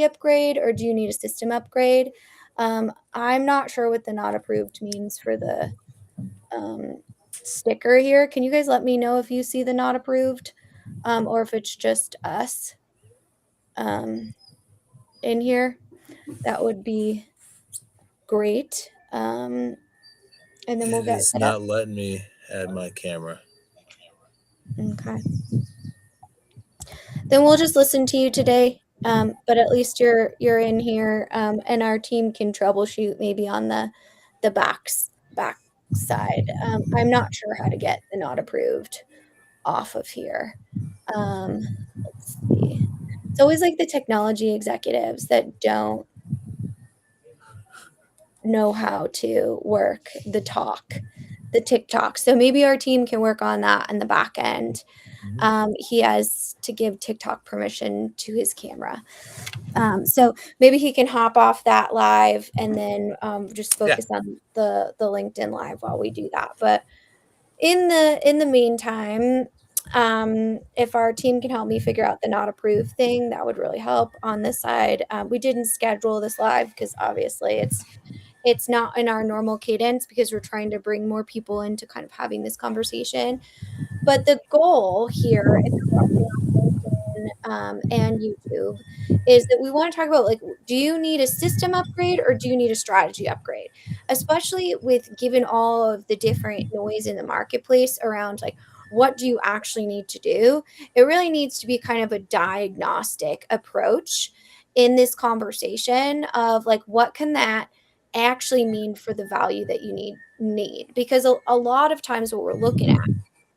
upgrade or do you need a system upgrade? I'm not sure what the not approved means for the sticker here. Can you guys let me know if you see the not approved or if it's just us in here? That would be great. And then we'll It get is set up. not letting me add my camera. Okay. Then we'll just listen to you today. But at least you're in here, and our team can troubleshoot maybe on the back side. I'm not sure how to get the not approved off of here. Let's see. It's always like the technology executives that don't know how to work the TikTok. So maybe our team can work on that in the back end. He has to give TikTok permission to his camera. So maybe he can hop off that live and then just focus on the LinkedIn live while we do that. But in the meantime, if our team can help me figure out the not approved thing, that would really help on this side. We didn't schedule this live because obviously it's not in our normal cadence because we're trying to bring more people into kind of having this conversation. But the goal here, if you're watching on LinkedIn and YouTube, is that we want to talk about like, do you need a system upgrade or do you need a strategy upgrade? Especially with given all of the different noise in the marketplace around like, what do you actually need to do? It really needs to be kind of a diagnostic approach in this conversation of like, what can that actually mean for the value that you need? Because a lot of times what we're looking at,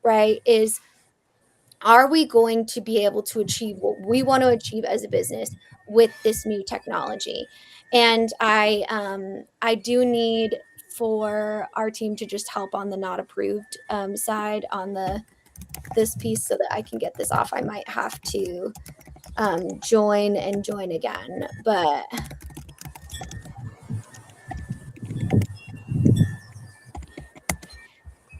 right, is are we going to be able to achieve what we want to achieve as a business with this new technology? And I do need for our team to just help on the not approved side on this piece so that I can get this off. I might have to join again, but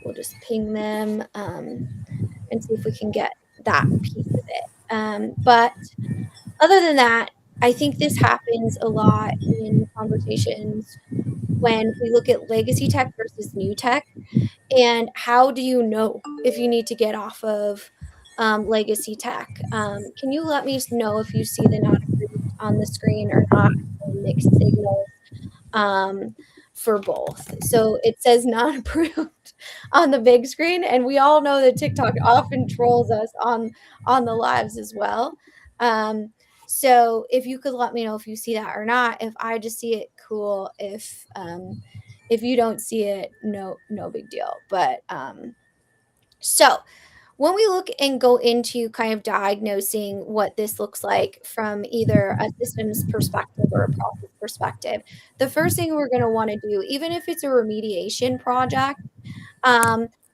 we'll just ping them and see if we can get that piece of it. But other than that, I think this happens a lot in conversations when we look at legacy tech versus new tech. And how do you know if you need to get off of legacy tech? Can you let me know if you see the not approved on the screen or not? Mixed signals for both. So it says not approved on the big screen, and we all know that TikTok often trolls us on the lives as well. So if you could let me know if you see that or not. If I just see it, cool. If you don't see it, no big deal. But so when we look and go into kind of diagnosing what this looks like from either a systems perspective or a process perspective, the first thing we're going to want to do, even if it's a remediation project,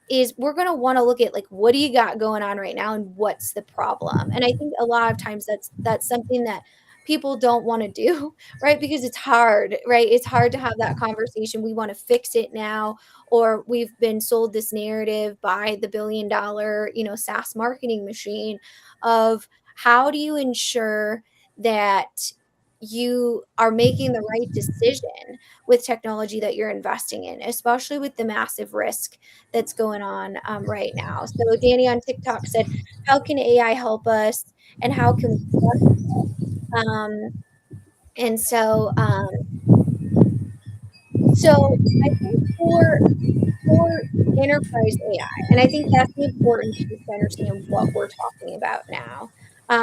is we're going to want to look at like what do you got going on right now and what's the problem. And I think a lot of times that's something that people don't want to do, right? Because it's hard, right? It's hard to have that conversation. We want to fix it now, or we've been sold this narrative by the $1 billion, SaaS marketing machine of how do you ensure that you are making the right decision with technology that you're investing in, especially with the massive risk that's going on right now. So Danny on TikTok said, how can AI help us and how can we trust it? And so I think for enterprise AI, and I think that's the important piece to understand what we're talking about now.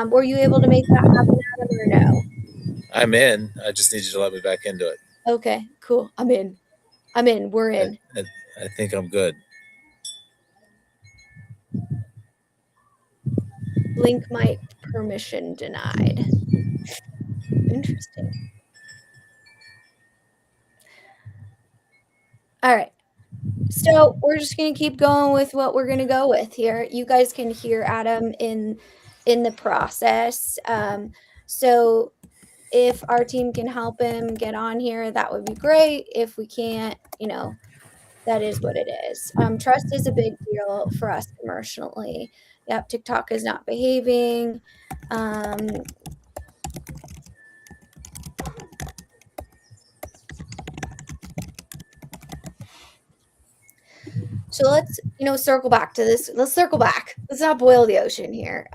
Were you able to make that happen, Adam, or no? I'm in. I just need you to let me back into it. Okay, cool. I'm in. We're I, in. I, I think I'm good. Blink mic permission denied. Interesting. All right. So we're just gonna keep going with what we're gonna go with here. You guys can hear Adam in the process. So if our team can help him get on here, that would be great. If we can't, that is what it is. Trust is a big deal for us commercially. Yep, TikTok is not behaving. So let's, circle back to this. Let's circle back. Let's not boil the ocean here.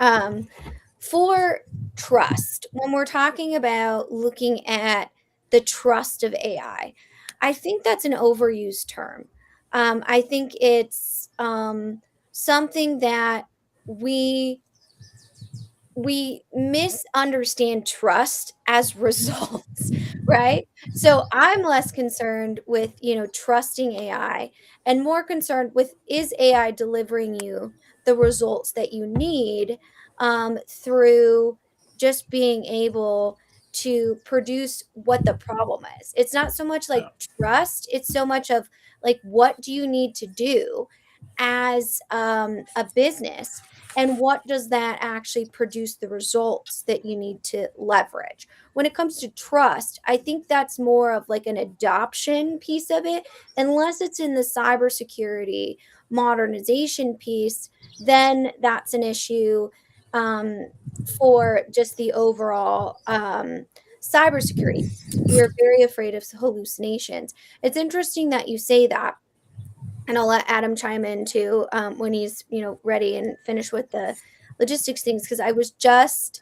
For trust, when we're talking about looking at the trust of I think that's an overused term. I think it's something that we we misunderstand trust as results, right? So I'm less concerned with, trusting AI and more concerned with, is AI delivering you the results that you need through just being able to produce what the problem is. It's not so much like Yeah. trust, it's so much of like, what do you need to do as a business, and what does that actually produce the results that you need to leverage? When it comes to trust, I think that's more of like an adoption piece of it. Unless it's in the cybersecurity modernization piece, then that's an issue um, for just the overall cybersecurity. We're very afraid of hallucinations. It's interesting that you say that, and I'll let Adam chime in too when he's ready and finished with the logistics things, because I was just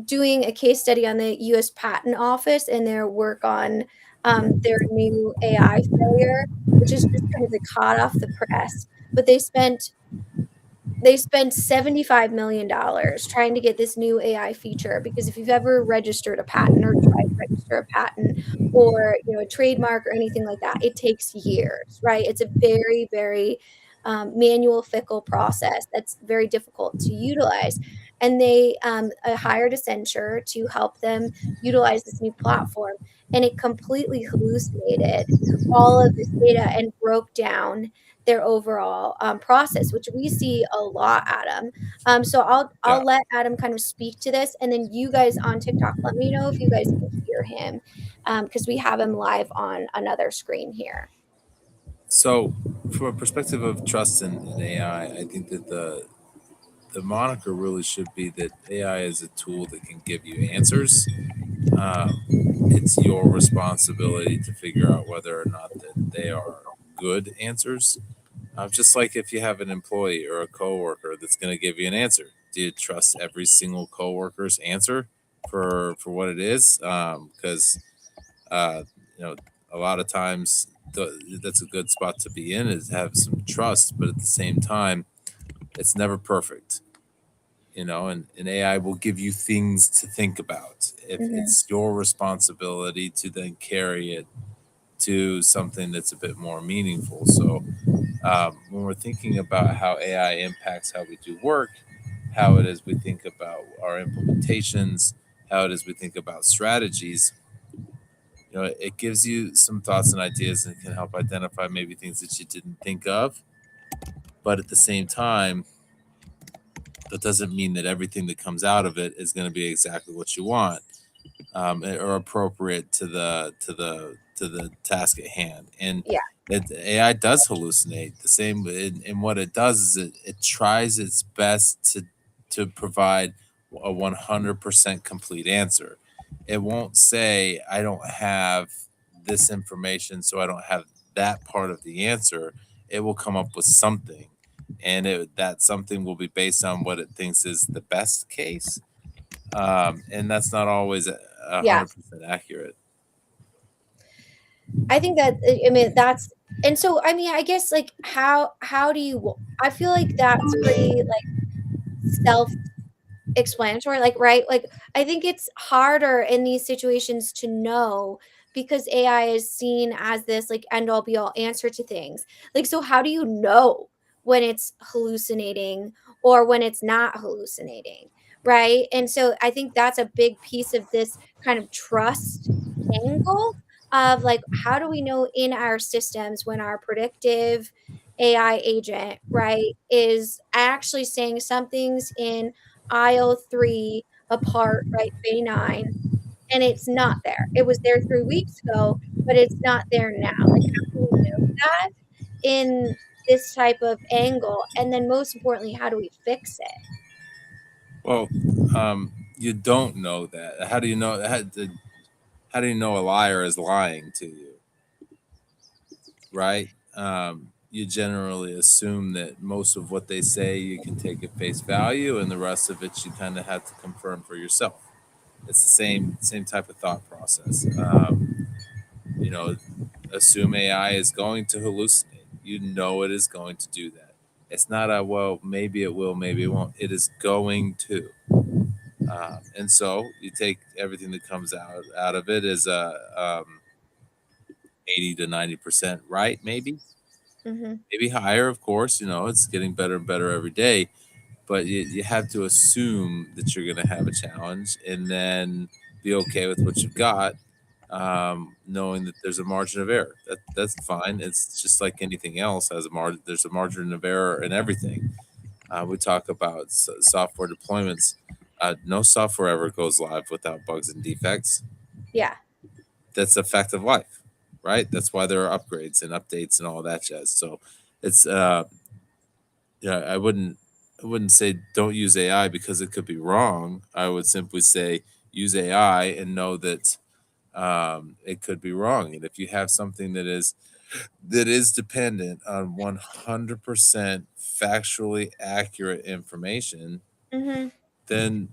doing a case study on the U.S. Patent Office and their work on their new AI failure, which is just kind of like hot off the press. But they spent $75 million trying to get this new AI feature, because if you've ever registered a patent or tried to register a patent or a trademark or anything like that, it takes years, right? It's a very, very manual, fickle process that's very difficult to utilize. And they hired Accenture to help them utilize this new platform, and it completely hallucinated all of this data and broke down their overall process, which we see a lot, Adam. So I'll Yeah. let Adam kind of speak to this, and then you guys on TikTok, let me know if you guys can hear him, because we have him live on another screen here. So, from a perspective of trust in AI, I think that the moniker really should be that AI is a tool that can give you answers. It's your responsibility to figure out whether or not that they are good answers. Just like if you have an employee or a coworker that's going to give you an answer, do you trust every single coworker's answer for what it is? Because uh, you know, a lot of times that's a good spot to be in, is have some trust, but at the same time, it's never perfect. And AI will give you things to think about. If Hmm. it's your responsibility to then carry it to something that's a bit more meaningful. So when we're thinking about how AI impacts how we do work, how it is we think about our implementations, how it is we think about strategies, it gives you some thoughts and ideas and can help identify maybe things that you didn't think of. But at the same time, that doesn't mean that everything that comes out of it is going to be exactly what you want, or appropriate to the task at hand. And Yeah. AI does hallucinate. The same in what it does is it tries its best to provide a 100% complete answer. It won't say, I don't have this information, so I don't have that part of the answer. It will come up with something, and that something will be based on what it thinks is the best case, and that's not always a Yeah. 100% accurate. I think that, I mean, that's, and so I mean, I guess, like, how do you, I feel like that's pretty like self explanatory, like, right? Like, I think it's harder in these situations to know, because AI is seen as this like end all be all answer to things. Like, so how do you know when it's hallucinating or when it's not hallucinating, right? And so I think that's a big piece of this kind of trust angle of like, how do we know in our systems when our predictive AI agent, right, is actually saying something's in aisle 3 apart, right, bay 9, and it's not there. It was there 3 weeks ago, but it's not there now. Like, how do we know that in this type of angle? And then most importantly, how do we fix it? Well, you don't know that. How do you know? How do you know a liar is lying to you, right? you generally assume that most of what they say you can take at face value, and the rest of it you kind of have to confirm for yourself. It's the same type of thought process. You know, assume AI is going to hallucinate. You know it is going to do that. It's not a well, maybe it will, maybe it won't. It is going to. And so you take everything that comes out of it as a 80 to 90% right, Mhm. maybe higher. Of course, it's getting better and better every day. But you have to assume that you're going to have a challenge, and then be okay with what you've got, knowing that there's a margin of error. That's fine. It's just like anything else has a margin. There's a margin of error in everything. We talk about software deployments. No software ever goes live without bugs and defects. Yeah. That's a fact of life, right? That's why there are upgrades and updates and all that jazz. So it's yeah, I wouldn't say don't use AI because it could be wrong. I would simply say use AI and know that it could be wrong. And if you have something that is dependent on 100% factually accurate information, Mhm. then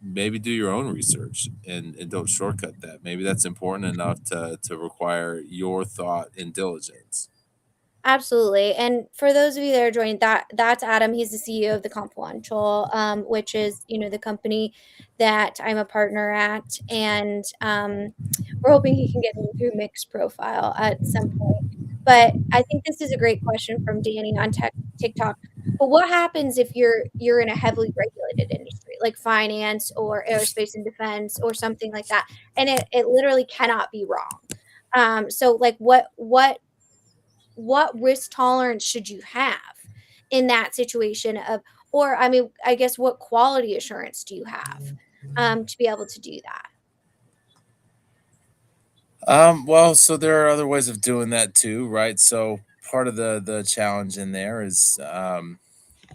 maybe do your own research, and don't shortcut that. Maybe that's important enough to require your thought and diligence. Absolutely. And for those of you that are joining, that's Adam. He's the CEO of the Confluential, which is, the company that I'm a partner at. And we're hoping he can get into mixed profile at some point. But I think this is a great question from Danny on TikTok. But what happens if you're in a heavily regulated industry like finance or aerospace and defense or something like that, and it literally cannot be wrong? So like what risk tolerance should you have in that situation of, or I mean, I guess what quality assurance do you have to be able to do that? Well, so there are other ways of doing that too, right? So part of the challenge in there is,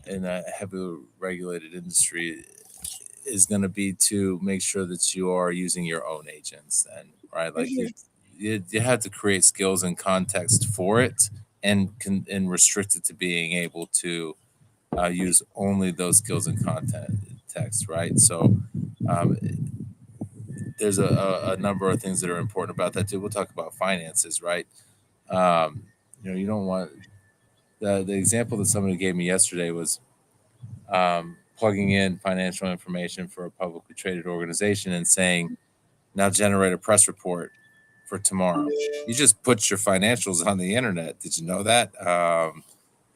in a heavily regulated industry, is going to be to make sure that you are using your own agents, then, right? Like Mhm. you have to create skills and context for it, and restrict it to being able to use only those skills and content text, right? So um, there's a number of things that are important about that too. We'll talk about finances, right? You don't want the example that somebody gave me yesterday was plugging in financial information for a publicly traded organization and saying, now generate a press report for tomorrow. You just put your financials on the internet. Did you know that?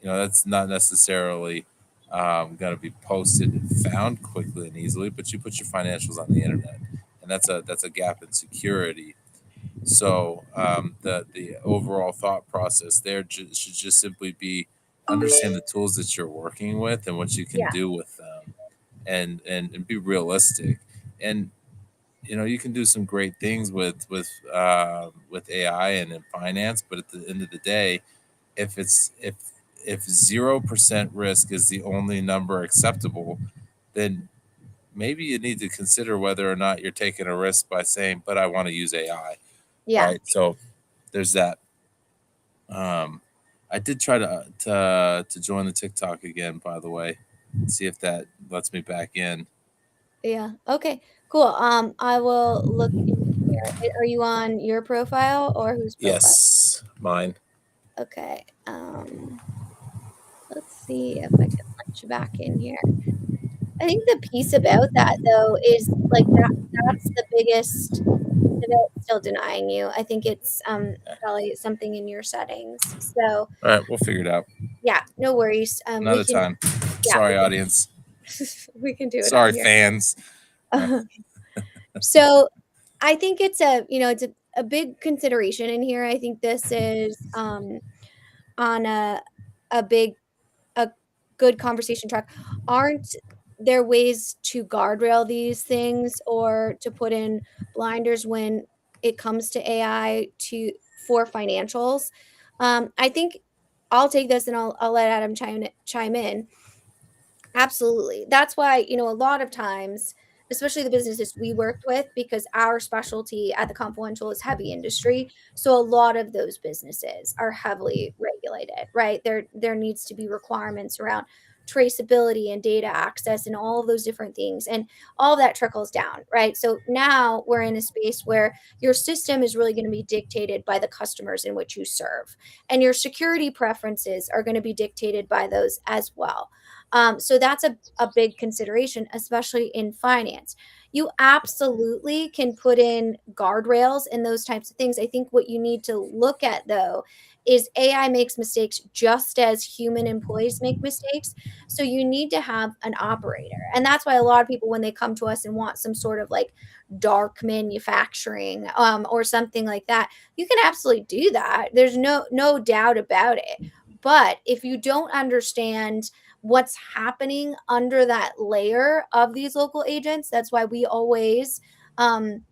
That's not necessarily going to be posted and found quickly and easily, but you put your financials on the internet, and that's a gap in security. So the overall thought process there should just simply be understand the tools that you're working with and what you can Yeah. do with them, and be realistic. And you can do some great things with AI and in finance, but at the end of the day, if 0% risk is the only number acceptable, then maybe you need to consider whether or not you're taking a risk by saying, "But I want to use AI." Yeah. Right? So there's that. Um, I did try to join the TikTok again, by the way, see if that lets me back in. Yeah. Okay. Cool. I will look in here. Are you on your profile or whose profile? Yes, mine. Okay. Let's see if I can let you back in here. I think the piece about that though is like that's the biggest piece of it still denying you. I think it's probably something in your settings. So All right, we'll figure it out yeah, no worries. We another can, time. yeah, Sorry, audience. we can do it on Sorry, here. fans. So I think it's a big consideration in here. I think this is on a big a good conversation track. Aren't there ways to guardrail these things or to put in blinders when it comes to AI to for financials? I think I'll take this and I'll let Adam chime in. Absolutely. That's why, a lot of times, especially the businesses we worked with, because our specialty at the Confluential is heavy industry. So a lot of those businesses are heavily regulated. regulated, right? There needs to be requirements around traceability and data access and all of those different things, and all that trickles down, right? So now we're in a space where your system is really going to be dictated by the customers in which you serve, and your security preferences are going to be dictated by those as well. So that's a big consideration, especially in finance. You absolutely can put in guardrails and those types of things. I think what you need to look at, though, is AI makes mistakes just as human employees make mistakes. So you need to have an operator. And that's why a lot of people, when they come to us and want some sort of like dark manufacturing or something like that, you can absolutely do that. There's no doubt about it. But if you don't understand what's happening under that layer of these local agents, that's why we always um,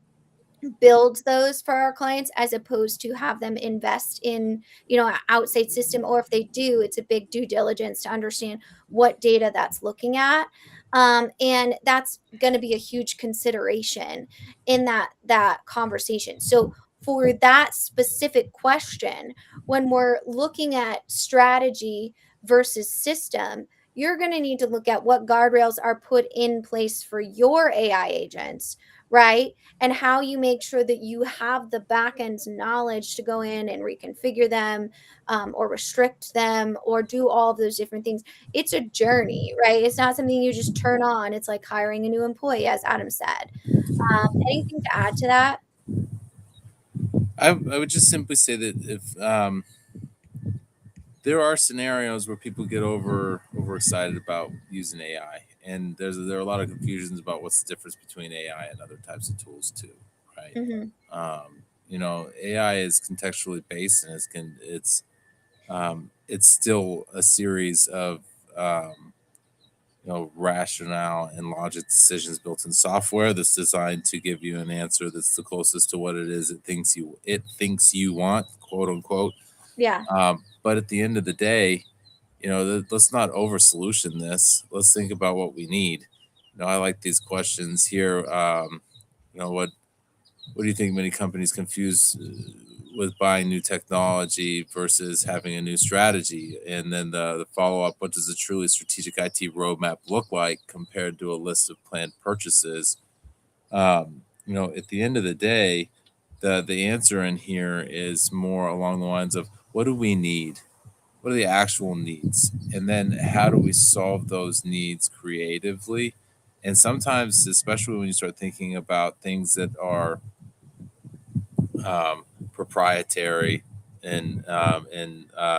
build those for our clients as opposed to have them invest in an outside system, or if they do, it's a big due diligence to understand what data that's looking at. And that's going to be a huge consideration in that conversation. So for that specific question, when we're looking at strategy versus system, you're going to need to look at what guardrails are put in place for your AI agents, right? And how you make sure that you have the back end knowledge to go in and reconfigure them, or restrict them, or do all of those different things. It's a journey, right? It's not something you just turn on. It's like hiring a new employee, as Adam said. Anything to add to that? I would just simply say that if there are scenarios where people get overexcited about using AI, and there are a lot of confusions about what's the difference between AI and other types of tools too, right? Hmm. AI is contextually based, and it's still a series of rationale and logic decisions built in software that's designed to give you an answer that's the closest to what it is it thinks you want, quote unquote. Yeah. But at the end of the day, let's not over solution this. Let's think about what we need. I like these questions here. What do you think many companies confuse with buying new technology versus having a new strategy? And then the follow up: what does a truly strategic IT roadmap look like compared to a list of planned purchases? At the end of the day, the answer in here is more along the lines of, what do we need? What are the actual needs? And then how do we solve those needs creatively? And sometimes, especially when you start thinking about things that are proprietary and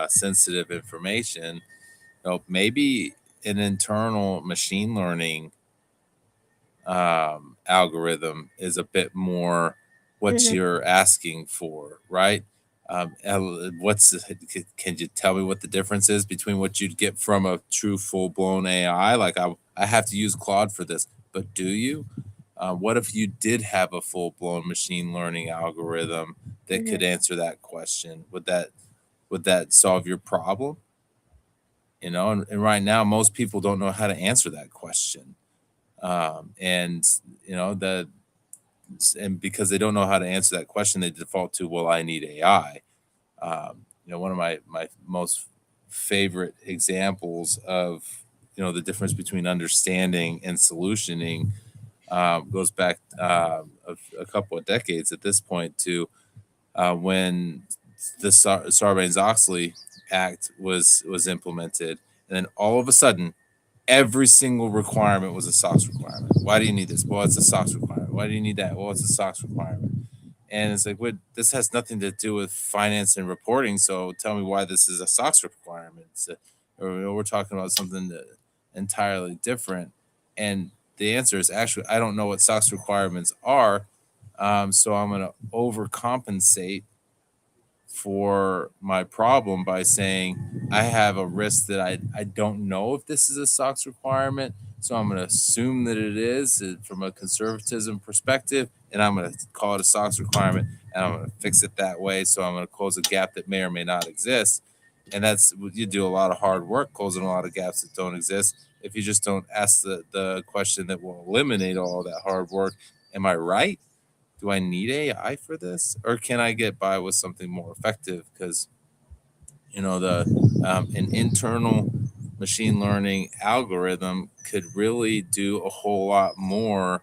sensitive information, maybe an internal machine learning algorithm is a bit more what Hmm. you're asking for, right? Can you tell me what the difference is between what you'd get from a true full blown AI? Like, I have to use Claude for this, but do you? What if you did have a full blown machine learning algorithm that could Hmm. answer that question? Would that solve your problem? And right now, most people don't know how to answer that question. And the and because they don't know how to answer that question, they default to, well, I need AI. One of my most favorite examples of the difference between understanding and solutioning goes back a couple of decades at this point to when the Sarbanes-Oxley Act was implemented, and then all of a sudden, every single requirement was a SOX requirement. Why do you need this? Well, it's a SOX requirement. Why do you need that? Well, it's a SOX requirement. And it's like, what? This has nothing to do with finance and reporting. So tell me why this is a SOX requirement. Or we're talking about something entirely different. And the answer is, actually, I don't know what SOX requirements are. So I'm going to overcompensate for my problem by saying I have a risk that I don't know if this is a SOX requirement. So I'm going to assume that it is from a conservatism perspective, and I'm going to call it a SOX requirement, and I'm going to fix it that way. So I'm going to close a gap that may or may not exist. And that's what you do: a lot of hard work closing a lot of gaps that don't exist. If you just don't ask the question that will eliminate all that hard work, am I right? Do I need AI for this, or can I get by with something more effective? Because an internal machine learning algorithm could really do a whole lot more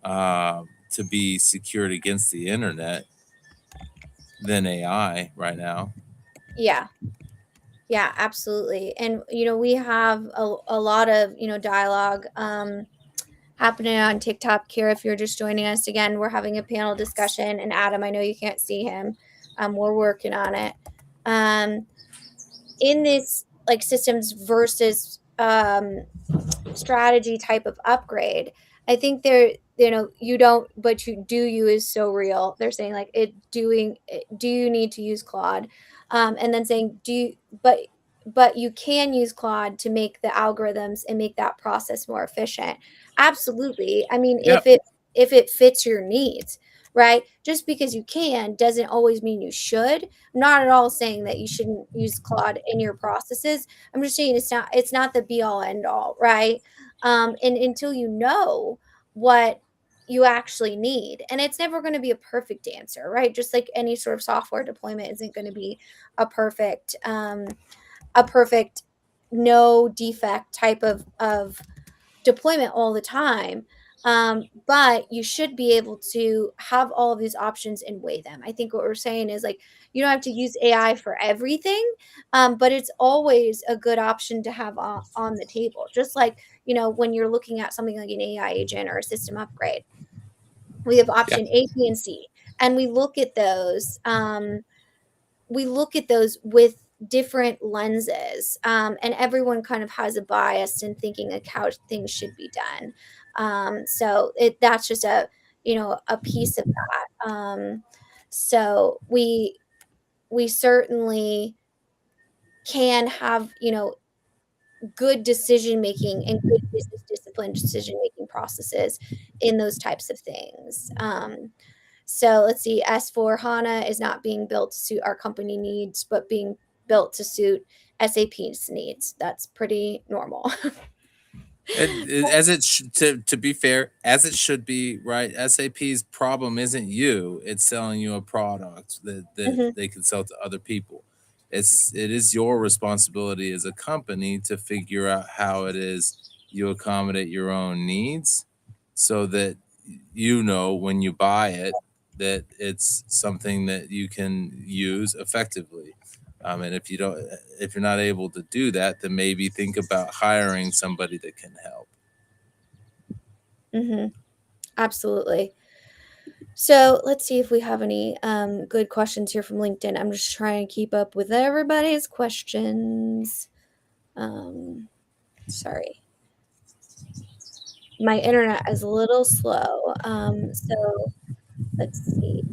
to be secured against the internet than AI right now. Yeah. Yeah, absolutely. And we have a lot of, dialogue happening on TikTok here. If you're just joining us again, we're having a panel discussion. And Adam, I know you can't see him. We're working on it. Um, in this like systems versus strategy type of upgrade, I think you don't, but you do, you is so real. They're saying like do you need to use Claude? And then saying, but you can use Claude to make the algorithms and make that process more efficient. Absolutely. I mean, Yep. if it fits your needs, right? Just because you can doesn't always mean you should. I'm not at all saying that you shouldn't use Claude in your processes. I'm just saying it's not the be all end all, right? And until you know what you actually need, and it's never going to be a perfect answer, right? Just like any sort of software deployment isn't going to be a perfect a perfect no defect type of deployment all the time. But you should be able to have all of these options and weigh them. I think what we're saying is like you don't have to use AI for everything, but it's always a good option to have on the table. Just like, when you're looking at something like an AI agent or a system upgrade, we have Yeah. option A, B, and C. And we look at those with different lenses, and everyone kind of has a bias in thinking like how things should be done. So that's just a piece of that. So we certainly can have good decision making and good business discipline decision making processes in those types of things. So let's see, S4 HANA is not being built to suit our company needs, but being built to suit SAP's needs. That's pretty normal. As to be fair, as it should be, right? SAP's problem isn't you; it's selling you a product that Mhm, they can sell to other people. It is your responsibility as a company to figure out how it is you accommodate your own needs, so that when you buy it that it's something that you can use effectively. And if you're not able to do that, then maybe think about hiring somebody that can help. mhm, absolutely. So let's see if we have any good questions here from LinkedIn. I'm just trying to keep up with everybody's questions. Sorry, my internet is a little slow. So let's see.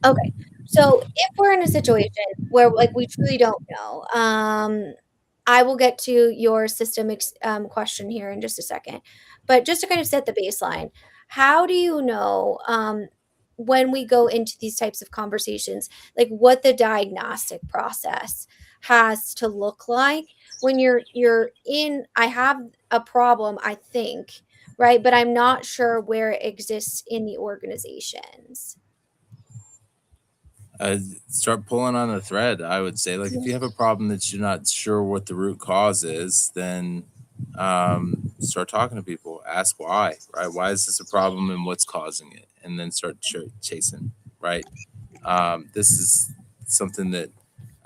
Okay. So if we're in a situation where like we truly don't know, I will get to your question here in just a second. But just to kind of set the baseline, how do you know when we go into these types of conversations, like what the diagnostic process has to look like when you're in, I have a problem, I think, right? But I'm not sure where it exists in the organizations. uh, Start pulling on the thread. I would say, like, if you have a problem that you're not sure what the root cause is, then start talking to people. Ask why, right? Why is this a problem and what's causing it? And then start chasing, right? This is something that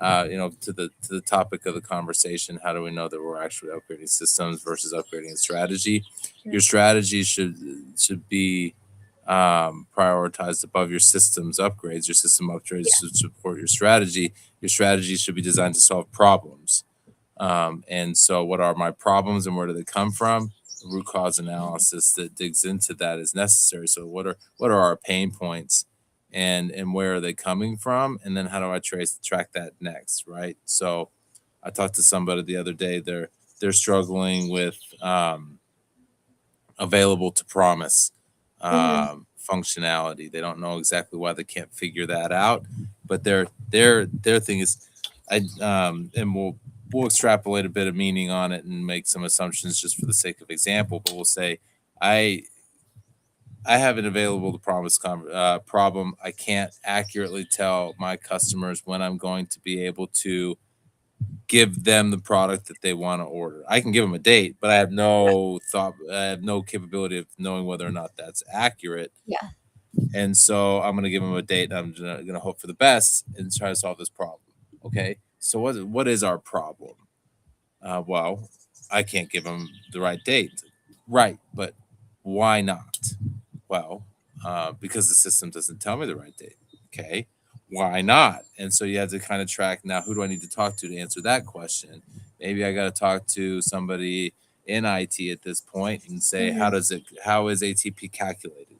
to the topic of the conversation. How do we know that we're actually upgrading systems versus upgrading a strategy? Yeah. Your strategy should be prioritized above your systems upgrades. Your system upgrades should support your strategy. Your strategy should be designed to solve problems. And so, what are my problems and where do they come from? The root cause analysis that digs into that is necessary. So, what are our pain points, and where are they coming from? And then, how do I track that next? Right. So, I talked to somebody the other day. They're struggling with available to promise Mhm. functionality. They don't know exactly why they can't figure that out, but their thing is, and we'll extrapolate a bit of meaning on it and make some assumptions just for the sake of example. But we'll say, I I have an available to promise problem. I can't accurately tell my customers when I'm going to be able to give them the product that they want to order. I can give them a date, but I have Yeah. no thought, I have no capability of knowing whether or not that's accurate. Yeah. And so I'm going to give them a date. And I'm going to hope for the best and try to solve this problem. Okay. So what is our problem? Well, I can't give them the right date. Right. But why not? Well, because the system doesn't tell me the right date. Okay. Why not? And so you have to kind of track now, who do I need to talk to answer that question? Maybe I got to talk to somebody in IT at this point and say, Hmm. how is ATP calculated?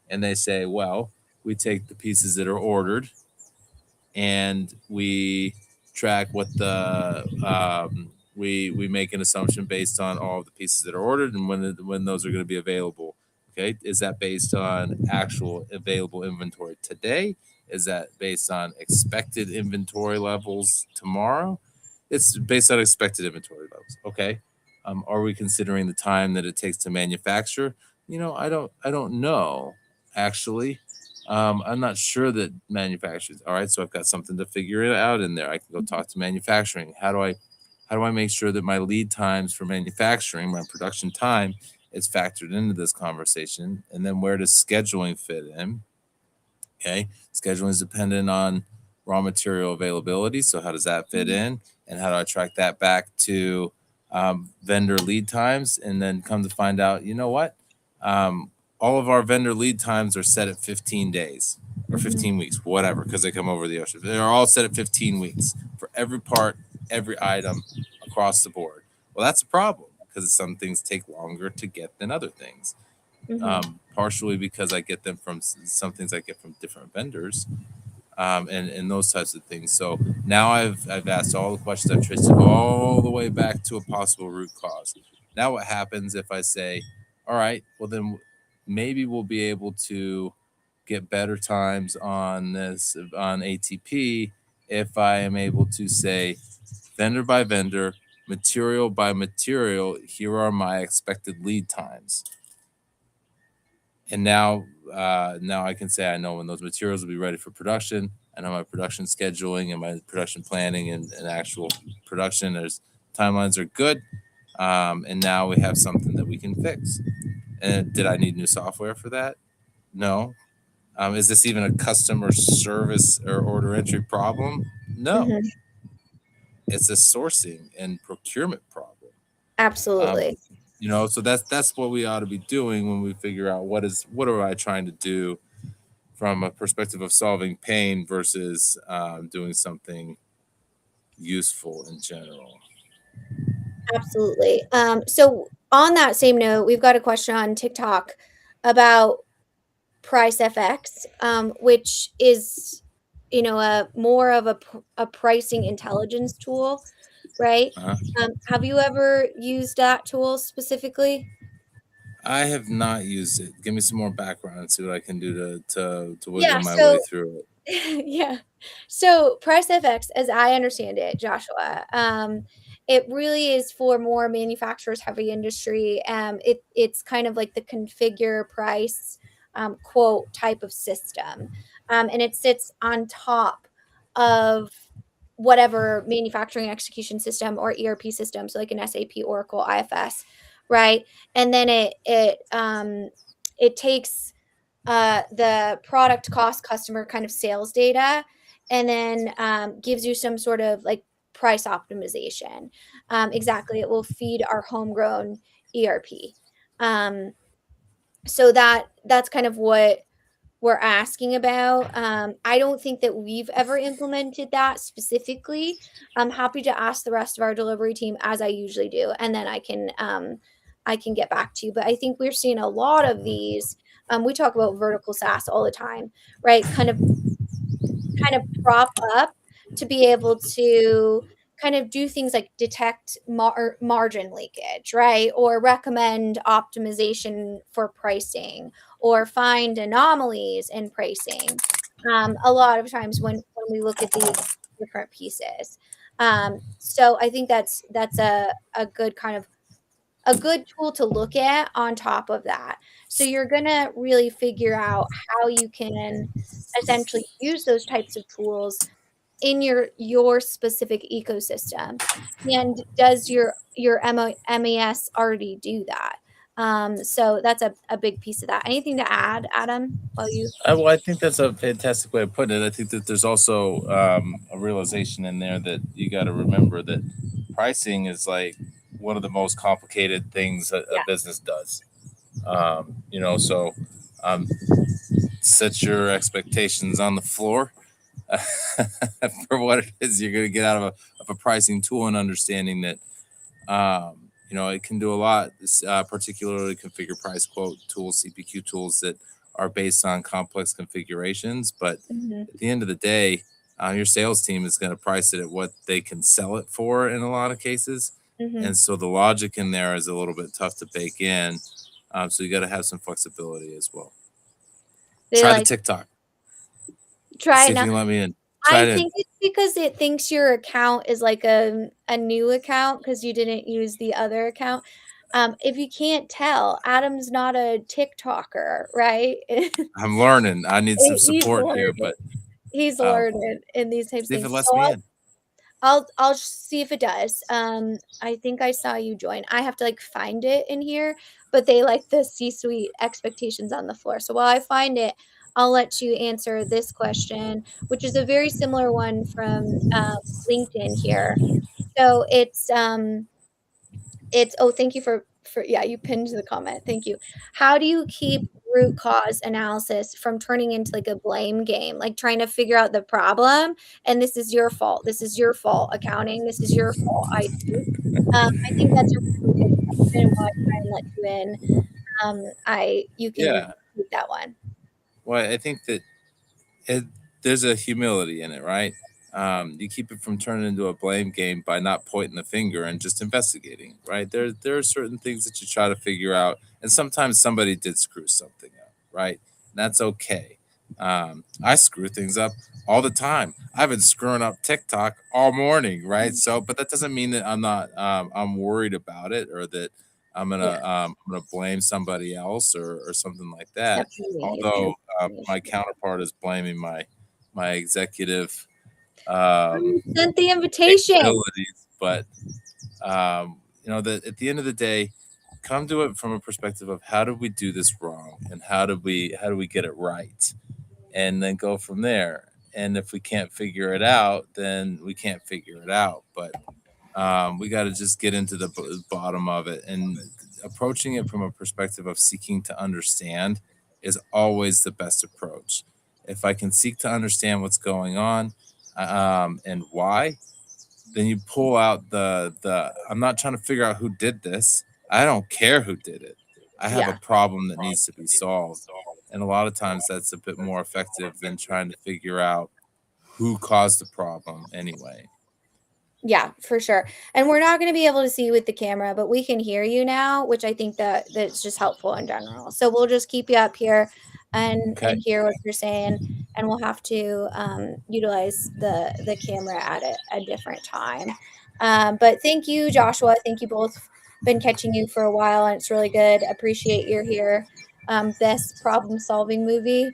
And they say, well, we take the pieces that are ordered and we track what the we make an assumption based on all of the pieces that are ordered and when those are going to be available. Okay, is that based on actual available inventory today? Is that based on expected inventory levels tomorrow? It's based on expected inventory levels. Okay, are we considering the time that it takes to manufacture? I don't know actually. I'm not sure that manufacturers. All right, so I've got something to figure it out in there. I can go talk to manufacturing. How do I make sure that my lead times for manufacturing, my production time, is factored into this conversation? And then where does scheduling fit in? Okay, scheduling is dependent on raw material availability. So how does that fit in? And how do I track that back to vendor lead times? And then come to find out, you know what? All of our vendor lead times are set at 15 days or Hmm. 15 weeks, whatever, because they come over the ocean. They're all set at 15 weeks for every part, every item across the board. Well, that's a problem because some things take longer to get than other things. Hmm. Partially because I get them from some things I get from different vendors, and those types of things. So now I've asked all the questions. I've traced it all the way back to a possible root cause. Now what happens if I say, all right, well then maybe we'll be able to get better times on this on ATP if I am able to say vendor by vendor, material by material, here are my expected lead times. And now I can say I know when those materials will be ready for production. I know my production scheduling and my production planning and actual production. There's timelines are good, and now we have something that we can fix. And did I need new software for that? No. Is this even a customer service or order entry problem? No. Hmm. It's a sourcing and procurement problem. Um, Absolutely. so that's what we ought to be doing when we figure out what am I trying to do from a perspective of solving pain versus doing something useful in general. Absolutely. So on that same note, we've got a question on TikTok about Price FX, which is, a more of a pricing intelligence tool, right? Uh, Have you ever used that tool specifically? I have not used it. Give me some more background and see what I can do to wiggle Yeah. my way So through it. yeah. So Price FX, as I understand it, Joshua, it really is for more manufacturers heavy industry. It's kind of like the configure price quote type of system. And it sits on top of whatever manufacturing execution system or ERP system, so like an SAP, Oracle, IFS, right? And then it takes the product cost customer kind of sales data and then gives you some sort of like price optimization. Exactly. It will feed our homegrown ERP. Um, so that's kind of what we're asking about. I don't think that we've ever implemented that specifically. I'm happy to ask the rest of our delivery team as I usually do, and then I can get back to you. But I think we're seeing a lot of these. We talk about vertical SaaS all the time, right? Kind of prop up to be able to kind of do things like detect margin leakage, right? Or recommend optimization for pricing or find anomalies in pricing. A lot of times when we look at these different pieces. So I think that's a good kind of a good tool to look at on top of that. So you're gonna really figure out how you can essentially use those types of tools in your specific ecosystem. And does your MES already do that? So that's a big piece of that. Anything to add, Adam? While you Well, I think that's a fantastic way of putting it. I think that there's also a realization in there that you got to remember that pricing is like one of the most complicated things a yeah. business does. So um, set your expectations on the floor for what it is you're going to get out of a pricing tool, and understanding that it can do a lot, particularly configure price quote tools, CPQ tools that are based on complex configurations. But Mhm, at the end of the day, your sales team is going to price it at what they can sell it for in a lot of cases. mhm. And so the logic in there is a little bit tough to bake in. So you got to have some flexibility as well. They Try the like TikTok. try See it if now. you can let me in. Try I it in. think it's because it thinks your account is like a new account because you didn't use the other account. If you can't tell, Adam's not a TikToker, right? I'm learning. I need some He's support here, learning. but He's um, learning in these types of see if it things. lets So me in. I'll see if it does. I think I saw you join. I have to like find it in here, but they like the C-suite expectations on the floor. So while I find it, I'll let you answer this question, which is a very similar one from LinkedIn here. So it's oh, thank you for yeah, you pinned the comment. Thank you. How do you keep root cause analysis from turning into like a blame game, like trying to figure out the problem and this is your fault. This is your fault, accounting. This is your fault, IT. I think that's a really good question. While I try and let you in, I you can Yeah. take that one. Well, I think that it, there's a humility in it, right? You keep it from turning into a blame game by not pointing the finger and just investigating, right? There are certain things that you try to figure out, and sometimes somebody did screw something up, right? And that's okay. I screw things up all the time. I've been screwing up TikTok all morning, right? So, but that doesn't mean that I'm not I'm worried about it, or that Yeah, I'm gonna blame somebody else, or something like that. except for me. You Although can't. my counterpart is blaming my executive Sent the invitation. capabilities, but that at the end of the day, come to it from a perspective of how did we do this wrong, and how do we get it right, and then go from there. And if we can't figure it out, then we can't figure it out. But we got to just get into the bottom of it, and approaching it from a perspective of seeking to understand is always the best approach. If I can seek to understand what's going on, and why, then you pull out the I'm not trying to figure out who did this. I don't care who did it. I have a Yeah. problem that needs to be solved. And a lot of times that's a bit more effective than trying to figure out who caused the problem anyway. Yeah, for sure. And we're not going to be able to see you with the camera, but we can hear you now, which I think that's just helpful in general. So we'll just keep you up here Okay. and hear what you're saying, and we'll have to utilize the camera at a different time. But thank you, Joshua. Thank you both. Been catching you for a while, and it's really good. Appreciate you're here. Best problem solving movie.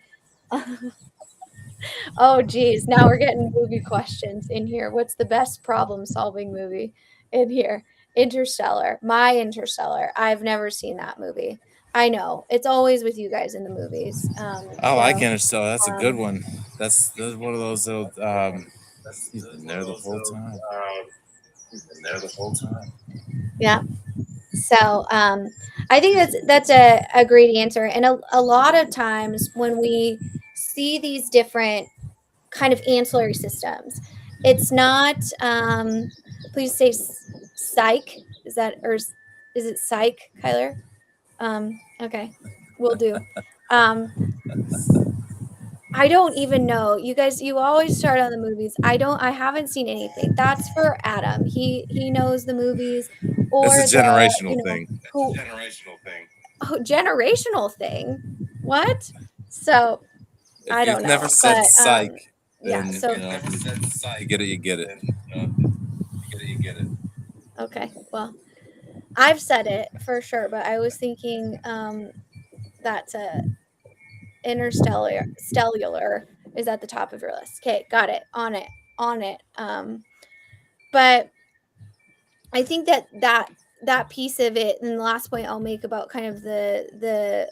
Oh, geez. Now we're getting movie questions in here. What's the best problem-solving movie in here? Interstellar. My Interstellar. I've never seen that movie. I know. It's always with you guys in the movies. I like So, Interstellar. That's a good um, one. That's one of those little, he's been there the whole time. yeah. So, I think that's a great answer. And a lot of times when we see these different kind of ancillary systems. It's not, please say psych. Is that, or is it psych, Kyler? Okay, will do. Um, I don't even know. You guys, you always start on the movies. I haven't seen anything. That's for Adam. He knows the movies That's a or generational thing. who, oh, generational thing. What? So I If don't you've never know, said but psych, yeah. then So you get it. You get it. okay, well, I've said it for sure, but I was thinking that's a stellular is at the top of your list. Okay, got it. On it. But I think that piece of it, and the last point I'll make about kind of the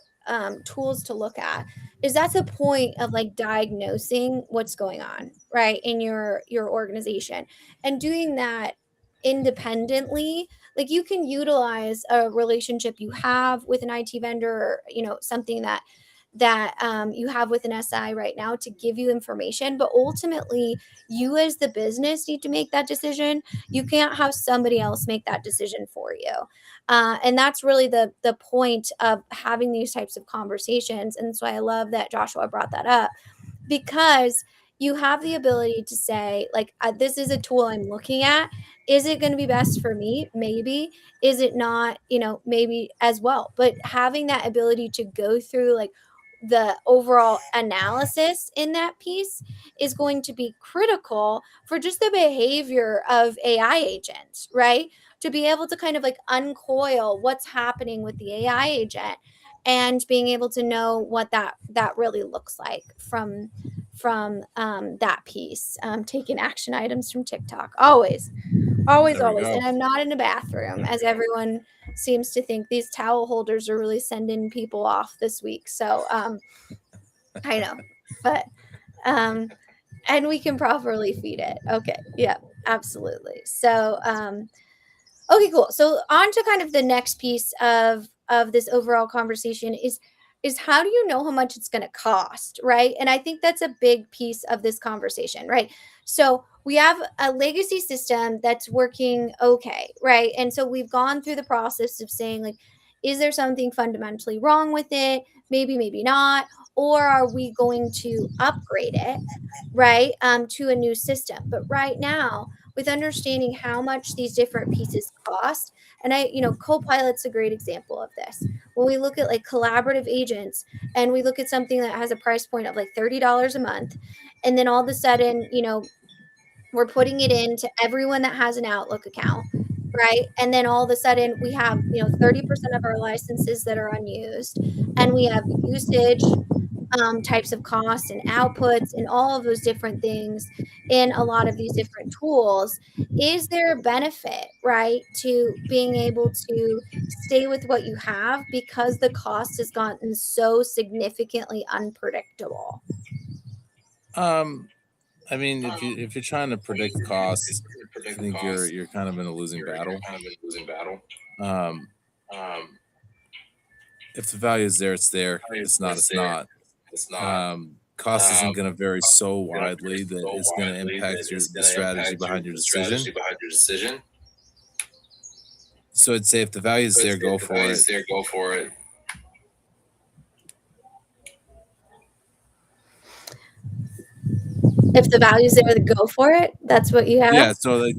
tools to look at is that's a point of like diagnosing what's going on right in your organization and doing that independently. Like you can utilize a relationship you have with an IT vendor, or, something that you have with an SI right now to give you information, but ultimately you as the business need to make that decision. You can't have somebody else make that decision for you. And that's really the point of having these types of conversations. And so I love that Joshua brought that up, because you have the ability to say like, this is a tool I'm looking at. Is it going to be best for me? Maybe. Is it not? Maybe as well. But having that ability to go through like the overall analysis in that piece is going to be critical for just the behavior of AI agents, right? To be able to kind of like uncoil what's happening with the AI agent and being able to know what that really looks like from that piece. Taking action items from TikTok, always, always, There we always. go. And I'm not in a bathroom, as everyone seems to think. These towel holders are really sending people off this week. So I know, but um, and we can properly feed it. Okay, yeah, absolutely. So okay, cool. So on to kind of the next piece of this overall conversation is how do you know how much it's going to cost, right? And I think that's a big piece of this conversation, right? So we have a legacy system that's working okay, right? And so we've gone through the process of saying like, is there something fundamentally wrong with it? Maybe, maybe not. Or are we going to upgrade it, right, to a new system? But right now, with understanding how much these different pieces cost. And Copilot's a great example of this. When we look at like collaborative agents and we look at something that has a price point of like $30 a month, and then all of a sudden, we're putting it into everyone that has an Outlook account, right? And then all of a sudden we have, 30% of our licenses that are unused, and we have usage types of costs and outputs and all of those different things in a lot of these different tools. Is there a benefit, right, to being able to stay with what you have because the cost has gotten so significantly unpredictable? Um, I mean, if you're trying to predict costs, I think you're kind of in a losing battle. Um, if the value is there, it's there. It's not, it's not. Cost isn't going to vary so widely that it's going to impact the strategy behind your decision. So I'd say if the value is there, go for it. If the value's there, to go for it. That's what you have. Yeah. So like,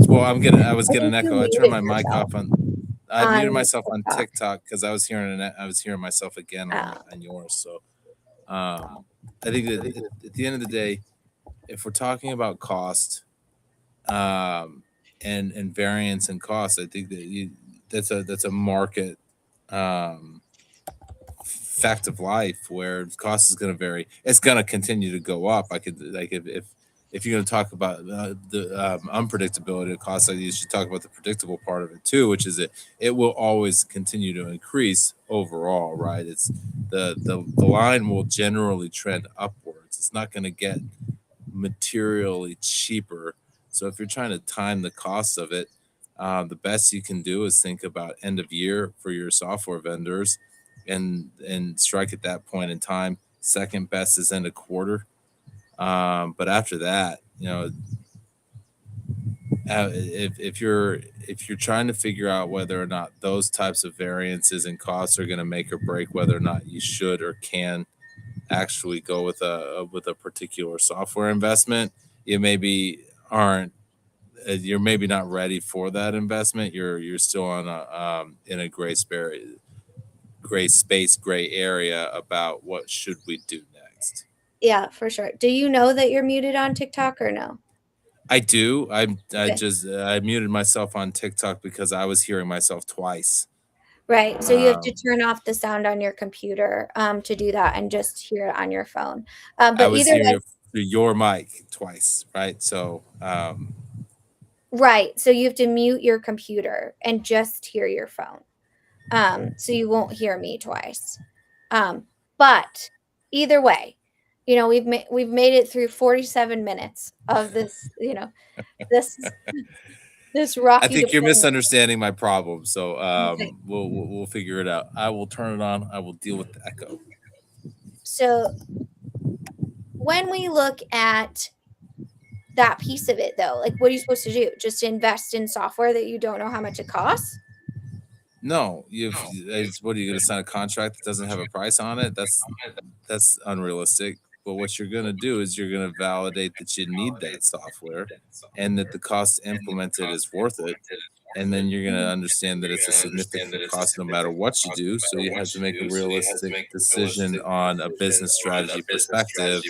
well, I was I getting think an you echo. I turned muted my mic yourself off on. I muted on myself on TikTok. TikTok because I was hearing myself again on yours. So I think that at the end of the day, if we're talking about cost, and variance and cost, I think that's a market um, fact of life where cost is going to vary. It's going to continue to go up. I could like if you're going to talk about the unpredictability of costs, you should talk about the predictable part of it too, which is that it will always continue to increase overall, right? It's the line will generally trend upwards. It's not going to get materially cheaper. So if you're trying to time the cost of it, the best you can do is think about end of year for your software vendors, and strike at that point in time. Second best is end of quarter. But after that, if you're trying to figure out whether or not those types of variances and costs are going to make or break whether or not you should or can actually go with a particular software investment, you maybe aren't you're maybe not ready for that investment. You're still on a in a gray space, gray area about what should we do next. Yeah, for sure. Do you know that you're muted on TikTok or no? I do. I Okay. just I muted myself on TikTok because I was hearing myself twice. Right. So you have to Um, turn off the sound on your computer to do that and just hear it on your phone. I But was either hearing way, it through your mic twice, right? So, right. So you have to mute your computer and just hear your phone. So you won't hear me twice. But either way, we've made it through 47 minutes of this, this this I rocky think you're deployment. misunderstanding my problem. So, Okay. we'll figure it out. I will turn it on. I will deal with the echo. So when we look at that piece of it though, like what are you supposed to do? Just invest in software that you don't know how much it costs? No, what are you going to sign a contract that doesn't have a price on it? That's unrealistic. But what you're going to do is you're going to validate that you need that software and that the cost to implement it is worth it. And then you're going to Mhm. understand that it's a significant cost no matter what you do. So you have to make a realistic decision on a business strategy perspective.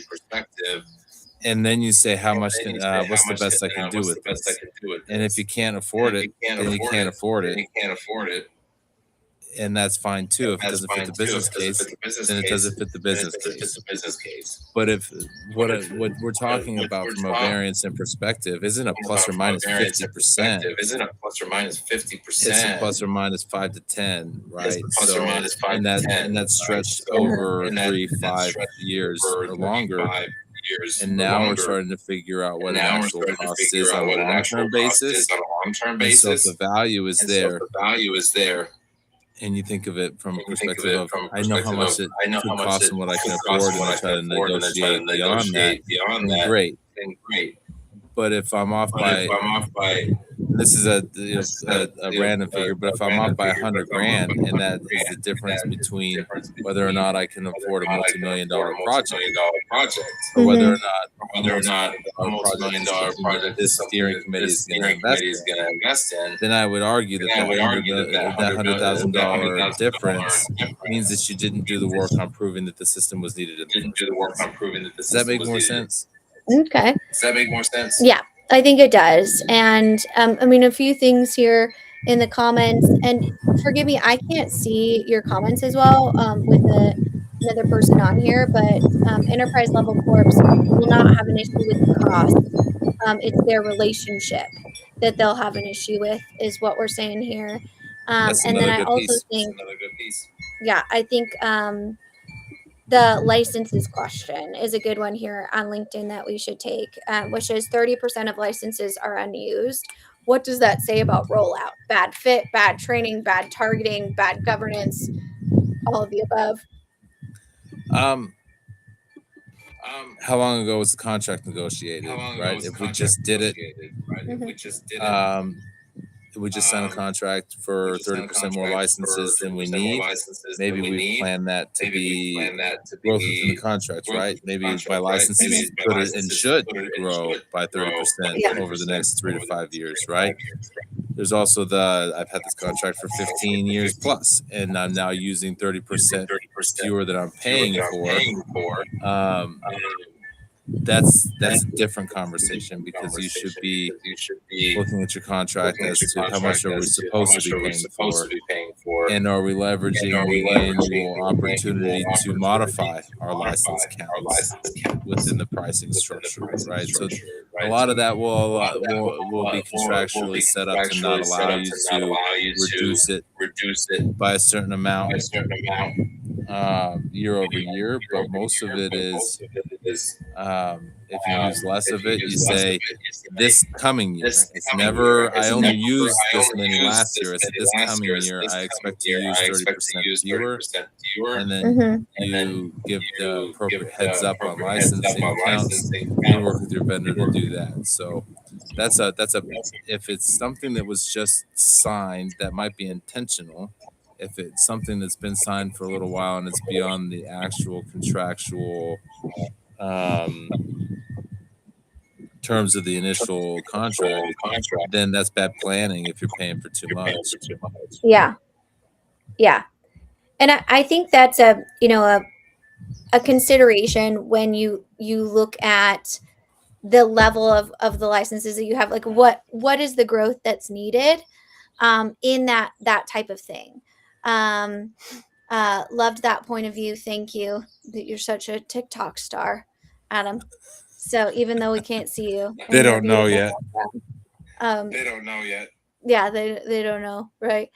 And then you say, what's the best I can do with this? And if you can't afford it, then you can't afford it, and that's fine too. If it doesn't fit the business case, then it doesn't fit the business case. But if what we're talking about from a variance and perspective isn't a plus or minus 50%, it's a plus or minus 5 to 10, right? So and that's stretched Mhm. over 3, 5 years or longer. And now we're starting to figure out what an actual cost is on a long-term basis. And so if the value is there, and you think of it from a perspective of I know how much it could cost and what I can afford, and I try to negotiate beyond that, then great. But if I'm off by, this is a random figure, but if I'm off by 100 grand, and that is the difference between whether or not I can afford a multi-million-dollar project, or whether or Mhm. not a multi-million-dollar project is something that this steering committee is going to invest in, then I would argue that that $100,000 difference means that you didn't do the work on proving that the system was needed in the first place. Does that make more sense? Okay. Yeah, I think it does. And I mean, a few things here in the comments, and forgive me, I can't see your comments as well with another person on here, but enterprise level corps will not have an issue with the cost. It's their relationship that they'll have an issue with, is what we're saying here. That's And then another I good also piece. think, yeah, I think the licenses question is a good one here on LinkedIn that we should take, which is 30% of licenses are unused. What does that say about rollout? Bad fit, bad training, bad targeting, bad governance, all of the above. Um, how long ago was the contract negotiated, right? If we just did it, Mhm. um, we just signed a contract for 30% more licenses than we need. Maybe we've planned that to be growth within the contract, right? Maybe my licenses could and should grow by 30% Yeah. over the next 3 to 5 years, right? There's also I've had this contract for 15 years plus, and I'm now using 30% fewer than I'm paying for. Um, that's a different conversation, because you should be looking at your contract as to how much are we supposed to be paying for, and are we leveraging the annual opportunity to modify our license counts within the pricing structure, right? So a lot of that will be contractually set up to not allow you to reduce it by a certain amount year over year, but most of it is, if you use less of it, you say this coming year. It's never I only used this many last year. It's this coming year I expect to use 30% fewer, and then Mhm. you give the appropriate heads up on licensing accounts and work with your vendor to do that. So that's a if it's something that was just signed, that might be intentional. If it's something that's been signed for a little while and it's beyond the actual contractual terms of the initial contract, then that's bad planning if you're paying for too much. Yeah. Yeah. And I think that's a consideration when you look at the level of the licenses that you have, like what is the growth that's needed in that type of thing. um Loved that point of view. Thank you. That you're such a TikTok star, Adam. So even though we can't see you They in your don't know beautiful yet. they don't know yet. Yeah, they don't know, right?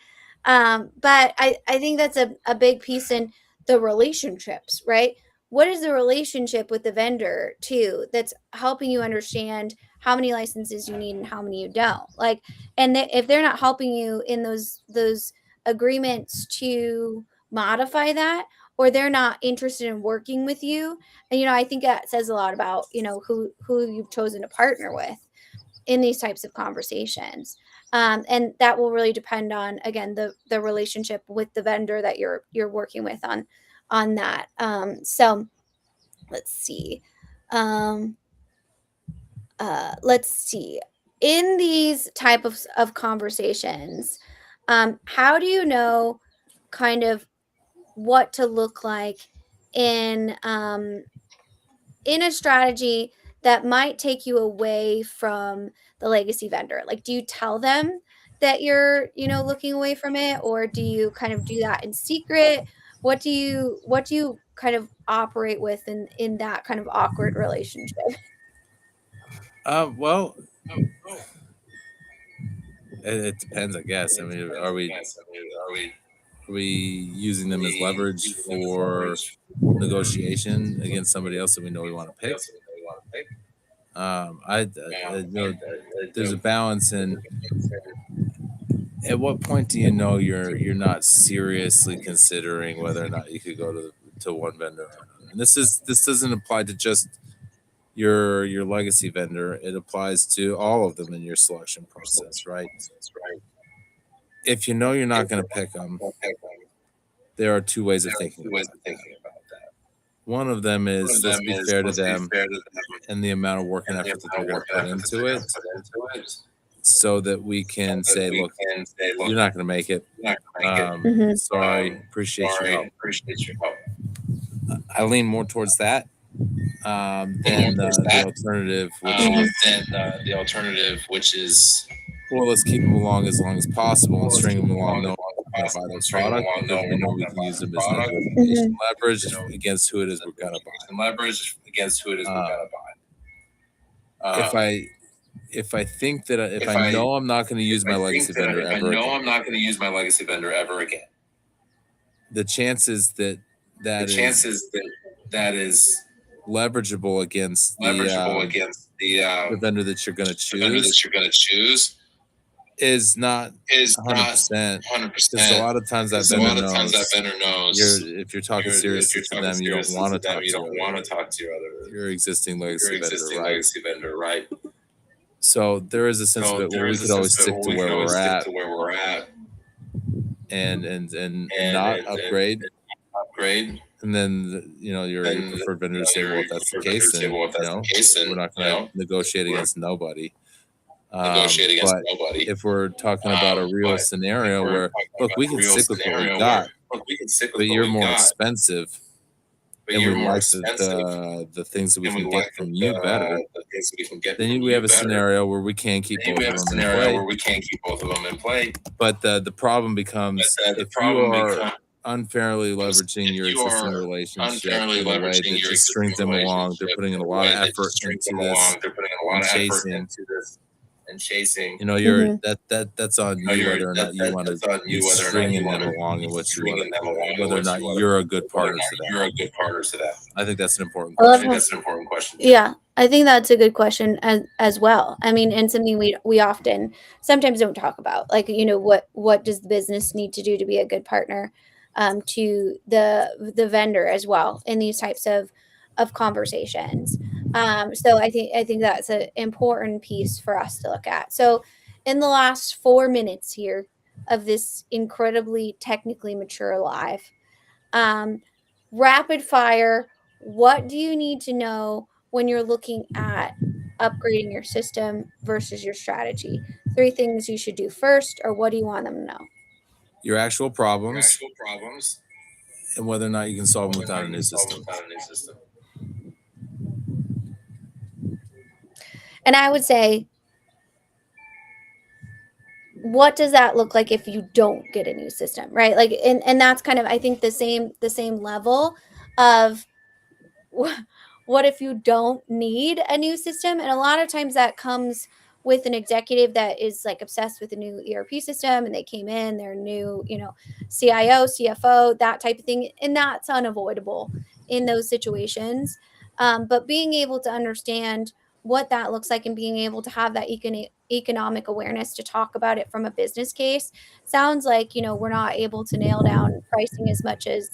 But I think that's a big piece in the relationships, right? What is the relationship with the vendor too that's helping you understand how many licenses you need and how many you don't, like, and if they're not helping you in those agreements to modify that, or they're not interested in working with you, and I think that says a lot about who you've chosen to partner with in these types of conversations. And that will really depend on, again, the relationship with the vendor that you're working with on that. So let's see. um, let's see. In these type of conversations, how do you know kind of what to look like in in a strategy that might take you away from the legacy vendor? Like, do you tell them that you're, looking away from it, or do you kind of do that in secret? What do you kind of operate with in that kind of awkward relationship? Well, it depends, I guess. I mean, are we using them as leverage for negotiation against somebody else that we know we want to pick? There's a balance in at what point do you know you're not seriously considering whether or not you could go to one vendor or another. And this doesn't apply to just your legacy vendor. It applies to all of them in your selection process, right? If you know you're not going to pick them, there are two ways of thinking about that. One of them is let's be fair to them and the amount of work and effort that they're going to put into it, so that we can say, look, you're not going to make it. Mhm. Sorry, appreciate your help. I lean more towards that than the alternative, which is, well, let's keep them along as possible and string them along. No, buy their product because we know we can use them as negotiation leverage against who it is we're gonna buy. If I think that if I know I'm not going to use my legacy vendor ever again, the chances that is leverageable against the vendor that you're going to choose is not 100%. Because a lot of times that vendor knows if you're talking seriously to them, you don't want to talk to your existing legacy vendor, right? So there is a sense of it where we could always stick to where we're at and not upgrade. And then your preferred vendor say, well, if that's the case, then we're not going to negotiate against nobody. But if we're talking about a real scenario where, look, we can stick with what we got, but you're more expensive, and we like the things that we can get from you better, then we have a scenario where we can't keep both of them in play. But the problem becomes if you are unfairly leveraging your existing relationship in a way that just strings them along, they're putting in a lot of effort into this and chasing. You're that's on you whether or not you want to be stringing them along and what you want to do, whether or not you're a good partner to them. I think that's an important question. Yeah, I think that's a good question as well. I mean, and something we often sometimes don't talk about. Like, what does the business need to do to be a good partner to the vendor as well in these types of conversations. So I think that's an important piece for us to look at. So in the last 4 minutes here of this incredibly technically mature live, rapid fire, what do you need to know when you're looking at upgrading your system versus your strategy? 3 things you should do first, or what do you want them to know? Your actual problems and whether or not you can solve them without a new system. And I would say, what does that look like if you don't get a new system, right? Like, and that's kind of, I think, the same level of what if you don't need a new system. And a lot of times that comes with an executive that is like obsessed with a new ERP system, and they came in, they're new, CIO, CFO, that type of thing, and that's unavoidable in those situations. But being able to understand what that looks like and being able to have that economic awareness to talk about it from a business case sounds like, we're not able to nail down pricing as much as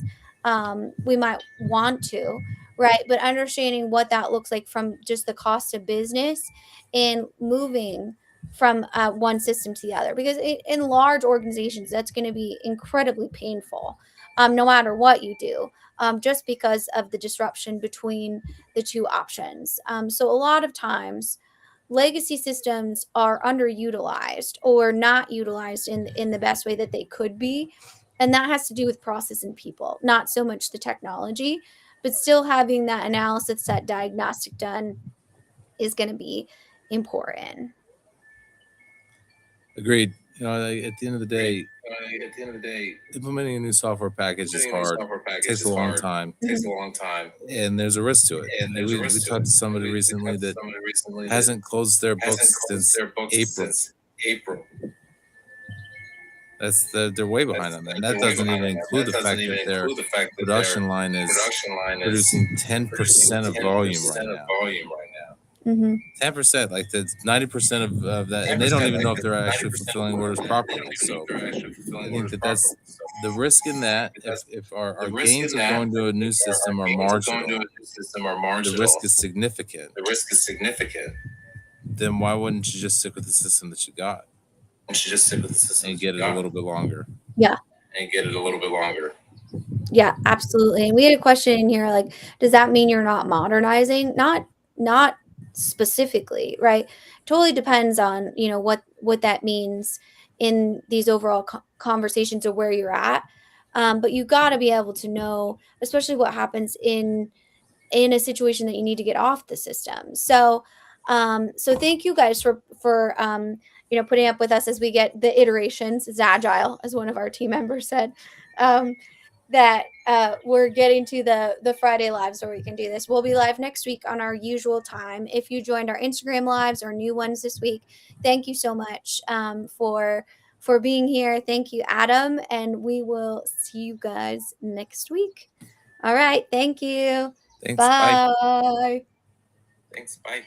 we might want to. Right, but understanding what that looks like from just the cost of business and moving from one system to the other, because in large organizations, that's going to be incredibly painful, no matter what you do, just because of the disruption between the two options. So a lot of times, legacy systems are underutilized or not utilized in the best way that they could be, and that has to do with process and people, not so much the technology, but still having that analysis, that diagnostic done is going to be important. Agreed. Like, at the end of the day, implementing a new software package is hard. It takes a long time, and there's a risk to it. Like, we talked to somebody recently that hasn't closed their books since April. They're way behind on that. And that doesn't even include the fact that their production line is producing 10% of volume right now. Mm-hmm. 10%, like that's 90% of that, and they don't even know if they're actually fulfilling orders properly. So I think that's the risk in that. If our gains of going to a new system are marginal, the risk is significant. Then why wouldn't you just stick with the system that you got and get it a little bit longer? Yeah. Yeah, absolutely. And we had a question in here, like, does that mean you're not modernizing? Not specifically, right? Totally depends on, what that means in these overall conversations or where you're at. But you got to be able to know, especially what happens in a situation that you need to get off the system. So thank you guys for putting up with us as we get the iterations. It's agile, as one of our team members said. That we're getting to the Friday lives where we can do this. We'll be live next week on our usual time. If you joined our Instagram lives or new ones this week, thank you so much for being here. Thank you, Adam, and we will see you guys next week. All right, thank you. Thanks. Bye. Thanks. Bye.